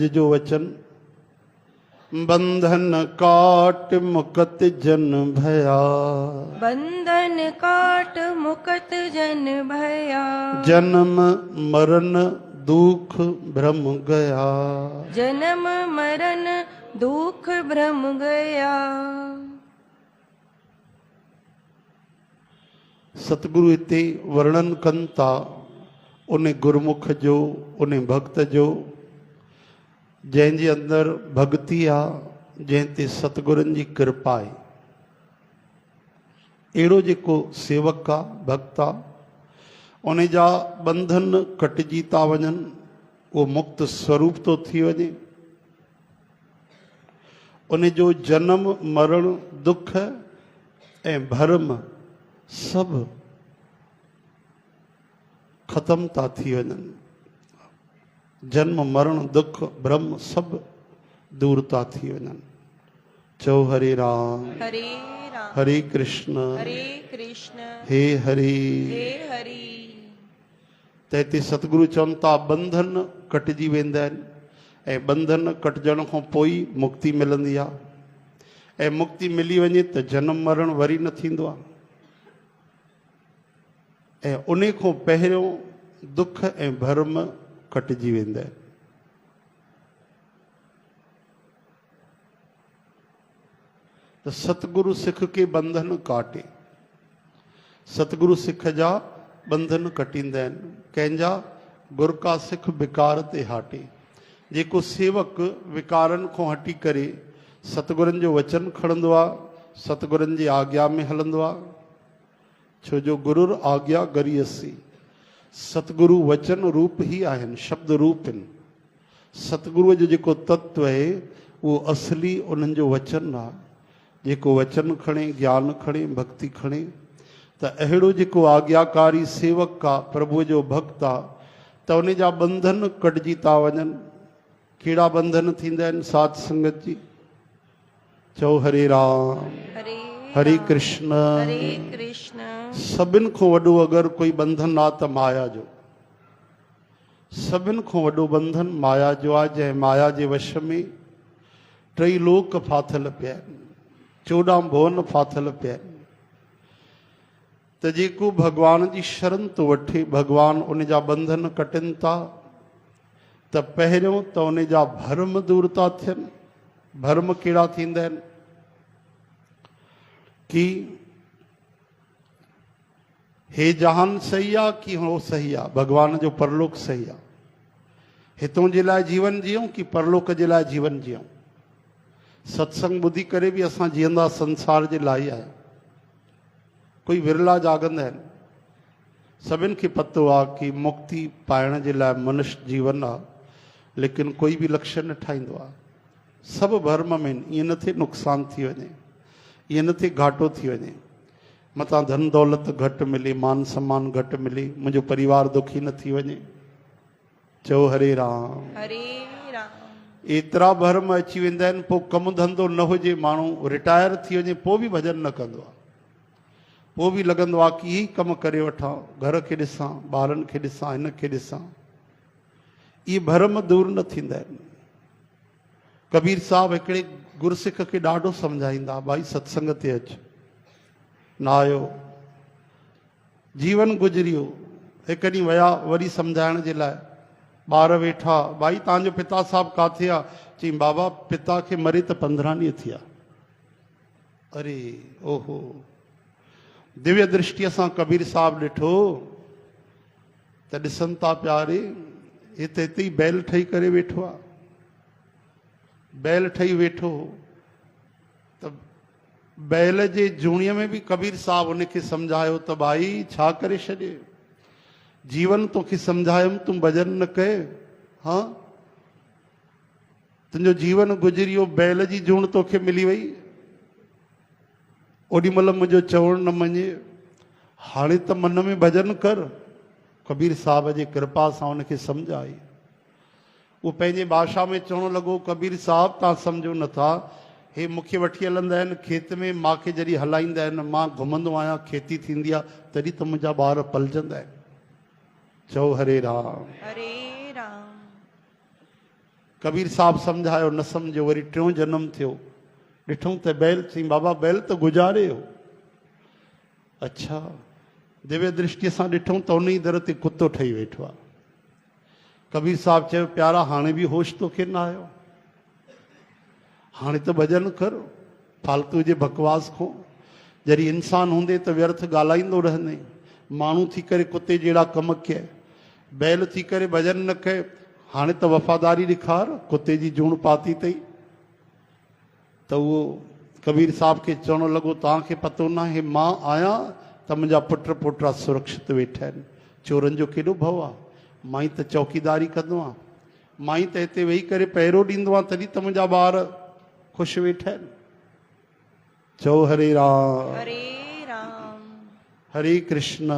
अज जो वचन, बंधन काट मुकत जन भया। बंधन काट मुकत जन भया। जन्म मरण दुख भ्रम गया। जन्म मरण दुख भ्रम गया। सतगुरु इते वर्णन कनि था उन गुरमुख जो, उन भक्त जो जंहिंजे अंदर भक्ति आहे, जंहिं ते सतगुरनि जी कृपा आहे। अहिड़ो जेको सेवक आहे, भक्त आहे, उन जा बंधन कटिजी था वञनि, उहो मुक्त स्वरूप थो थी वञे। उन जो जनम मरण दुख ऐं भरम सभु ख़त्म था थी वञनि। जन्म मरण दुख भ्रम सभु दूर था थी वञनि। चओ हरे राम हरे राम हरे कृष्ण हे हरि। त हिते सतगुरु चवनि था बंधन कटिजी वेंदा आहिनि ऐं बंधन कटिजण खां पोइ मुक्ति मिलंदी आहे। ऐं मुक्ति मिली वञे त जनम मरण वरी न थींदो आहे। ऐं उन खां पहिरियों दुख ऐं भरम कटिजी वेंदा आहिनि। त सतगुरु सिख के बंधन काटे। सतगुरु सिख जा बंधन कटींदा आहिनि। कंहिंजा गुर का सिख विकार ते हाटे। जेको सेवक विकारनि खां हटी करे सतगुरनि जो वचन खणंदो आहे, सतगुरनि जी आज्ञा में हलंदो आहे। छो जो गुरुर आज्ञा गरियसी। सतगुरु वचन रूप ही आहिनि, शब्द रूप आहिनि। सतगुरुअ जो जेको तत्व आहे उहो असली उन्हनि जो वचन आहे। जेको वचन खणे, ज्ञान खणे, भक्ति खणे, त अहिड़ो जेको आज्ञाकारी सेवक आहे, प्रभुअ जो भक्त आहे, त उन जा बंधन कटिजी था वञनि। कहिड़ा बंधन थींदा आहिनि साध संगत जी? चओ हरे राम हरे कृष्ण। सभिनि खां वॾो अगरि कोई बंधन आहे त माया जो। सभिनि खां वॾो बंधन माया जो आहे, जंहिं माया जे वश में 3 लोक फाथल पिया आहिनि, 14 भुवन फाथल पिया आहिनि। त जेको भॻवान जी शरण थो वठे, भॻवान उन जा बंधन कटनि था। त पहिरियों त उन जा भरम दूर था थियनि। भरम कहिड़ा थींदा आहिनि कि हे जहान सही आहे कि हो सही आहे, भॻवान जो परलोक सही आहे। हितों जे लाइ जीवन जियूं कि परलोक जे लाइ जीवन जियूं। सत्संग ॿुधी करे बि असां जीअंदा संसार जे लाइ आहे। कोई विरला जाॻंदा आहिनि। सभिनि खे पतो आहे कि मुक्ति पाइण जे लाइ मनुष्य जीवन आहे, लेकिन कोई बि लक्ष्य न ठाहींदो आहे। सभु भर्म में आहिनि। ईअं न थिए नुक़सानु थी वञे, ईअं न थिए घाटो थी वञे, मतां धन दौलत घटि मिले, मान सम्मान घटि मिले, मुंहिंजो परिवार दुखी न थी वञे। चओ हरे राम हरे राम। एतिरा भरम अची वेंदा आहिनि। पोइ कमु धंधो न हुजे, माण्हू रिटायर थी वञे, पोइ बि भॼन न कंदो आहे। पोइ बि लॻंदो आहे कि ई कमु करे वठां, घर खे ॾिसां, ॿारनि खे ॾिसां, हिन खे ॾिसां। इहे भरम दूर न थींदा आहिनि। कबीर साहब हिकिड़े गुरसिख खे ॾाढो सम्झाईंदा, भाई सत्संग ते अच। न आयो, जीवन गुज़रियो। हिकु ॾींहुं विया वरी सम्झाइण जे लाइ। ॿार वेठा, भाई तव्हांजो पिता साहिबु किथे आहे? चई बाबा पिता खे मरे त 15 ॾींहं थिया। अरे ओहो, दिव्य दृष्टिअ सां कबीर साहिबु ॾिठो त ॾिसनि था प्यारे, हिते ई बैल ठही करे वेठो आहे। बैल ठही वेठो त बैल जे जूणीअ में बि कबीर साहब उनखे सम्झायो त भाई छा करे छॾे, जीवन तोखे सम्झायुमि, तूं भॼन न कए। हाँ, तुंहिंजो जीवन गुज़रियो, बैल जी जूण तोखे मिली वई। ओॾी महिल मुंहिंजो चवणु न मञे, हाणे त मन में भॼन कर। कबीर साहब जी कृपा सां उनखे सम्झ आई। वो पंहिंजे भाषा में चवणु लॻो, कबीर साहब तव्हां सम्झो नथा, हे मूंखे वठी हलंदा आहिनि खेत में, मूंखे जॾहिं हलाईंदा आहिनि, मां घुमंदो आहियां, खेती थींदी आहे, तॾहिं त मुंहिंजा ॿार पलजंदा आहिनि। चओ हरे राम हरे राम। कबीर साहब सम्झायो न सम्झो, वरी टियों जन्म थियो, ॾिठूं त बैल, चई बाबा बैल त गुज़ारे हो। अच्छा, दिव्य दृष्टि सां ॾिठूं त उन ई दर ते कुतो ठही वेठो आहे। कबीर साहब चयो प्यारा हाणे बि होश तोखे न आयो, हाणे त भॼन कर फालतू जे बकवास खां। जॾहिं इंसान हूंदे त व्यर्थ ॻाल्हाईंदो रहंदे, माण्हू थी करे कुते जहिड़ा कम कय, बैल थी करे भॼन न कय, हाणे त वफ़ादारी ॾेखार, कुते जी जूण पाती अथई। त उहो कबीर साहब खे चवणु लॻो तव्हांखे पतो न आहे मां आहियां त मुंहिंजा पुट पोटा सुरक्षित वेठा आहिनि, चोरनि जो केॾो भउ आहे, मां ई त चौकीदारी कंदो आहियां, मां ई त हिते वेही करे पहिरो ॾींदो आहियां, तॾहिं त मुंहिंजा ॿार ख़ुशि वेठा आहिनि। चओ हरे राम हरे राम हरे कृष्ण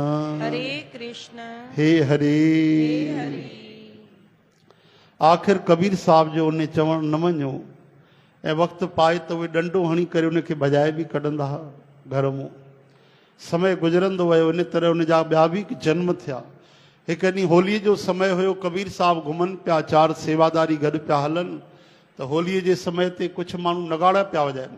हे हरे। हरे। आख़िर कबीर साहब जो उन चवणु न मञो ऐं वक़्तु पाए त उहे डंडो हणी करे उनखे भॼाए बि कढंदा हुआ घर मां। समय गुज़रंदो वियो, इन तरह उनजा ॿिया बि जन्म थिया। हिकु ॾींहुं होलीअ जो समय हुयो, कबीर साहब घुमनि पिया, 4 सेवादारी गॾु पिया हलनि, त होलीअ जे समय ते कुझु माण्हू नगाड़ा पिया वॼाइनि।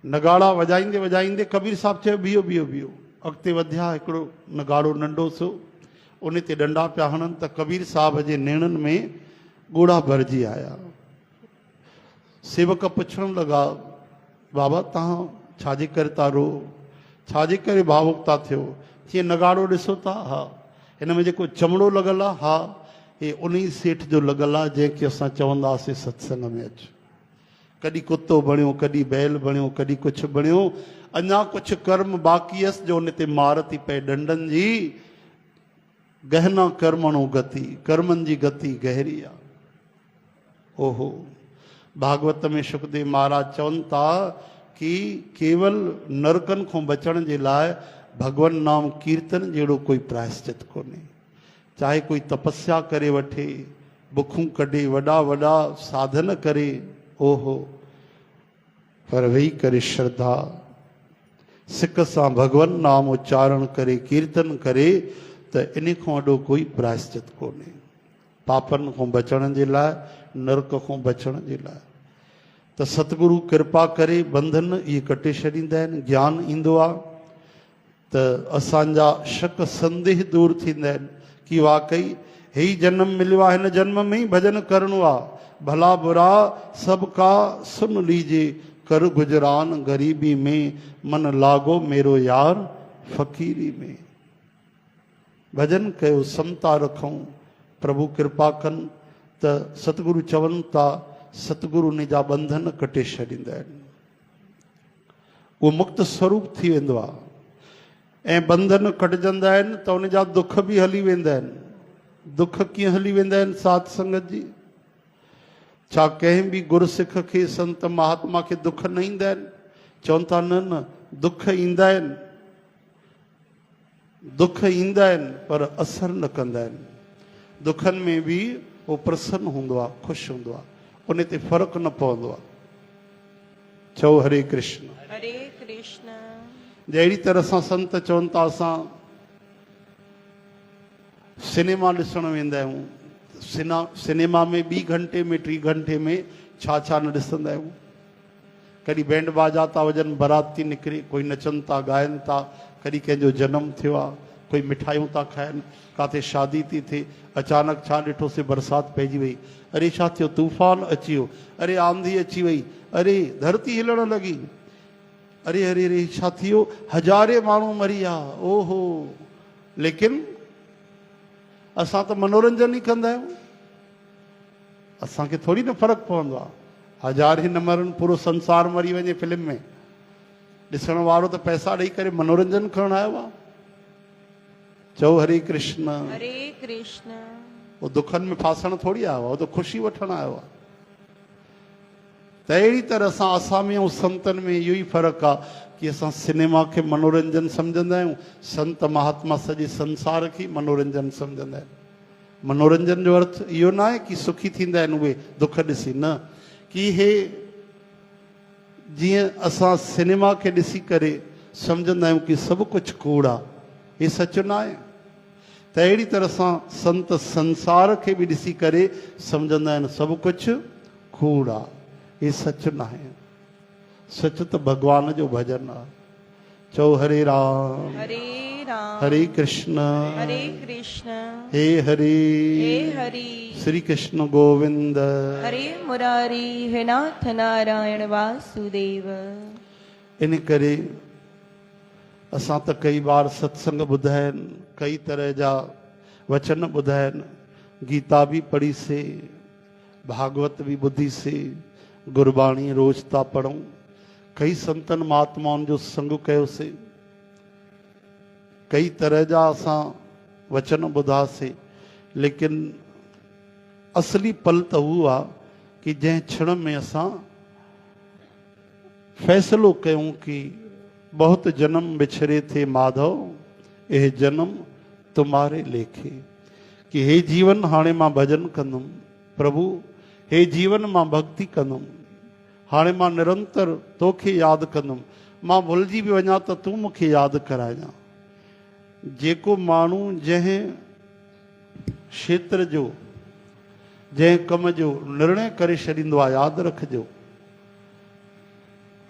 नगाड़ा वॼाईंदे वॼाईंदे कबीर साहब चयो बीहो बीहो बीहो, अॻिते वधिया, हिकिड़ो नगाड़ो नंढो सो, उन ते डंडा पिया हणनि त कबीर साहब जे नेणनि में ॻोढ़ा भरिजी आया। सेवक पुछण लॻा बाबा तव्हां छाजे करे था रो, छाजे करे भावुक था थियो? चई नगाड़ो ॾिसो था, हा। हिन में जेको चमड़ो लॻल आहे, हा, हे उन ई सेठ जो लॻल आहे जंहिंखे असां चवंदा हुआसीं सत्संग में अचु। कॾहिं कुतो बणियो, कॾहिं बैल बणियो, कॾहिं कुझु बणियो, अञा कुझु कर्म बाक़ी अस जो उन ते मार थी पए डंडनि जी। गहना कर्मणो गति, कर्मनि जी गति गहरी आहे। ओहो, भागवत में सुखदेव महाराज चवनि था कि केवल नरकनि खां बचण जे लाइ भगवान नाम कीर्तन जहिड़ो कोई प्रायश्चित कोन्हे। चाहे कोई तपस्या करे वठे, बुखूं कढे, वॾा वॾा साधन करे, ओहो, पर वेही करे श्रद्धा सिक सां भगवान नाम उच्चारण करे, कीर्तन करे, त इन खां वॾो कोई प्रायश्चित कोन्हे। पापनि खां बचण जे लाइ, नरक खां बचण जे लाइ। त सतगुरु कृपा करे बंधन इहे कटे छॾींदा आहिनि, ज्ञान ईंदो आहे त असांजा शक संदेह दूर थींदा आहिनि कि वाकई हे ई जन्म मिलियो आहे, हिन जन्म में ई भॼन करिणो आहे। भला बुरा सब का सुन लीजे, कर गुजरान ग़रीबी में, मन लागो मेरो यार फ़क़ीरी में। भॼन कयो, समता रखूं, प्रभु कृपा कनि त सतगुरु चवनि था, सतगुरु उन जा बंधन कटे छॾींदा आहिनि। उहो मुक्त स्वरूप थी वेंदो आहे ऐं बंधन कटजंदा आहिनि त उन जा दुख बि हली वेंदा आहिनि। दुख कीअं हली वेंदा आहिनि साध संगत जी? छा कंहिं बि गुरसिख खे, संत महात्मा खे दुख न ईंदा आहिनि? चवनि था न न, दुख ईंदा आहिनि, दुख ईंदा आहिनि पर असर न कंदा आहिनि। दुखनि में बि उहो प्रसन्न हूंदो आहे, ख़ुशि हूंदो आहे, उन ते फ़र्क़ु न पवंदो आहे। चओ हरे कृष्ण हरे कृष्ण। जहिड़ी तरह सां संत चवनि था असां सिनेमा ॾिसणु वेंदा आहियूं, सिनेमा में 2 घंटे में 3 घंटे में छा छा न ॾिसंदा आहियूं। कॾहिं बैंड बाजा था वॼनि, बारात थी निकिरे, कोई नचनि था, ॻाइनि था, कॾहिं कंहिंजो जनमु थियो आहे, कोई मिठाइयूं था खाइनि, किथे शादी थी थिए, अचानक छा ॾिठोसीं बरसाति पइजी वई, अरे छा थियो, तूफ़ान अची वियो, अरे आंधी अची वई, अरे धरती हिलण लॻी, अरे अरे अरे छा थी वियो, हज़ारे माण्हू मरी विया, ओहो। लेकिन असां त मनोरंजन ई कंदा आहियूं, असांखे थोरी न फ़र्क़ु पवंदो आहे। 1000 ई न मरनि, पूरो संसार मरी वञे फिल्म में, ॾिसण वारो त पैसा ॾेई करे मनोरंजन करणु आयो आहे। चओ हरे कृष्ण हरे कृष्ण। वो दुखनि में फासण थोरी आयो आहे, वो त ख़ुशी वठणु आयो आहे। त अहिड़ी तरह सां असां में ऐं संतनि में इहो ई फ़र्क़ु आहे कि असां सिनेमा खे मनोरंजन सम्झंदा आहियूं, संत महात्मा सॼे संसार खे मनोरंजन सम्झंदा आहिनि। मनोरंजन जो अर्थ इहो न आहे कि सुखी थींदा आहिनि उहे दुख ॾिसी, न, कि हे जीअं असां सिनेमा खे ॾिसी करे सम्झंदा आहियूं कि सभु कुझु कूड़ आहे, हे सच न आहे। त अहिड़ी तरह सां संत संसार खे बि ॾिसी करे सम्झंदा आहिनि सभु कुझु कूड़ आहे, हे सच न आहे। सच त भॻवान जो भॼन आहे। चओ हरे राम हरे राम हरे कृष्ण हे हरे हे हरि श्री कृष्ण गोविंद। हरे मुरारी हे नाथ नारायण वासुदेव। इन करे असां त कई बार सत्संग ॿुधा आहिनि, कई तरह जा वचन ॿुधा आहिनि, गीता बि पढ़ीसीं, भागवत बि ॿुधीसीं, गुरबाणी रोज़ था पढ़ूं, कई संतनि महात्माउनि जो संग कयोसीं, कई तरह जा असां वचन ॿुधासीं, लेकिन असली पल त उहो आहे कि जंहिं क्षण में असां फैसलो कयूं कि बहुत जन्म बिछड़े थे माधव, यह जन्म तुम्हारे लेखे, कि हे जीवन हाणे मां भजन कंदुमि प्रभु, हे जीवन मां भक्ति कंदुमि, हाणे मां निरंतर तोखे यादि कंदुमि, मां भुलिजी बि वञा त तूं मूंखे यादि कराइजां। जेको माण्हू जंहिं क्षेत्र जो जंहिं कम जो निर्णय करे छॾींदो आहे, यादि रखिजो,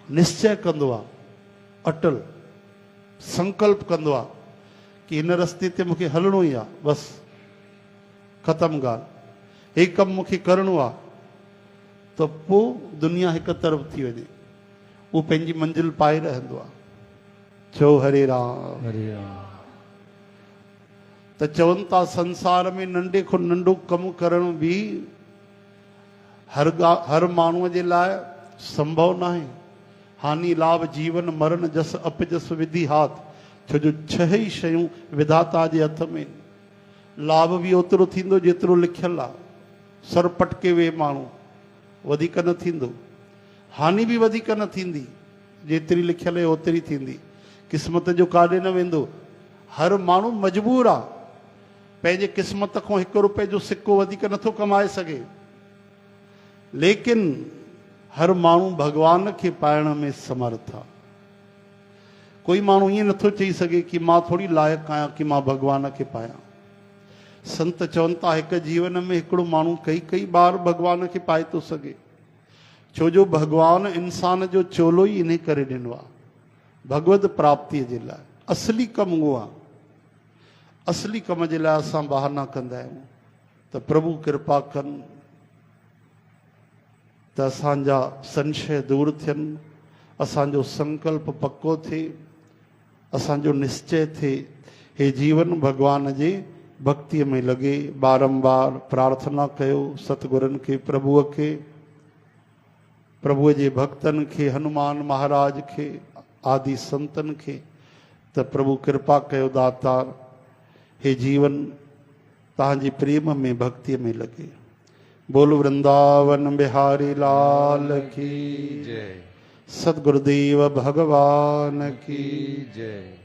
निश्चय कंदो आहे, अटल संकल्प कंदो आहे कि हिन रस्ते ते मूंखे हलणो ई आहे, बसि ख़तमु ॻाल्हि, हे कमु मूंखे करिणो आहे, त पोइ दुनिया हिकु तरफ़ थी वञे, उहो पंहिंजी मंज़िल पाए रहंदो आहे। चओ हरे राम हरे राम। त चवनि था संसार में नंढे खां नंढो कमु करण बि हर माण्हूअ जे लाइ संभव न आहे। हानि लाभ जीवन मरण जस अपजस विधि हाथ, छो जो छह ई शयूं विधाता जे हथ में। लाभ बि ओतिरो थींदो जेतिरो लिखियलु आहे, सर पटके वे माण्हू, वधीक न थींदो। हानि बि वधीक न थींदी, जेतिरी लिखियलु आहे ओतिरी थींदी, क़िस्मत जो काॾे न वेंदो। हर माण्हू मजबूर आहे, पंहिंजे क़िस्मत खां 1 रुपए जो सिक्को वधीक नथो कमाए सघे, लेकिन हर माण्हू भगवान खे पाइण में समर्थ आहे। कोई माण्हू ईअं नथो चई सघे कि मां थोरी लाइक़ु आहियां कि मां भगवान खे पायां। संत चवनि था हिकु जीवन में हिकिड़ो माण्हू कई बार भगवान खे पाए थो सघे, छो जो भगवान इंसान जो चोलो ई इन करे ॾिनो आहे, भगवत प्राप्तिअ जे लाइ। असली कमु उहो आहे, असली कम जे लाइ असां बहाना कंदा आहियूं। त प्रभु कृपा कनि त असांजा संशय दूर थियनि, असांजो संकल्प पक्को थिए, असांजो निश्चय थिए, हे जीवन भगवान जे भक्तिअ में लॻे। बारंबार प्रार्थना कयो सतगुरनि खे, प्रभुअ खे, प्रभुअ जे भक्तनि खे, हनुमान महाराज खे, आदि संतनि खे, त प्रभु कृपा कयो दातार, हे जीवन तव्हांजे प्रेम में भक्तिअ में लॻे। बोल वृंदावन बिहारी लाल की जय। सतगुरुदेव भगवान की जय।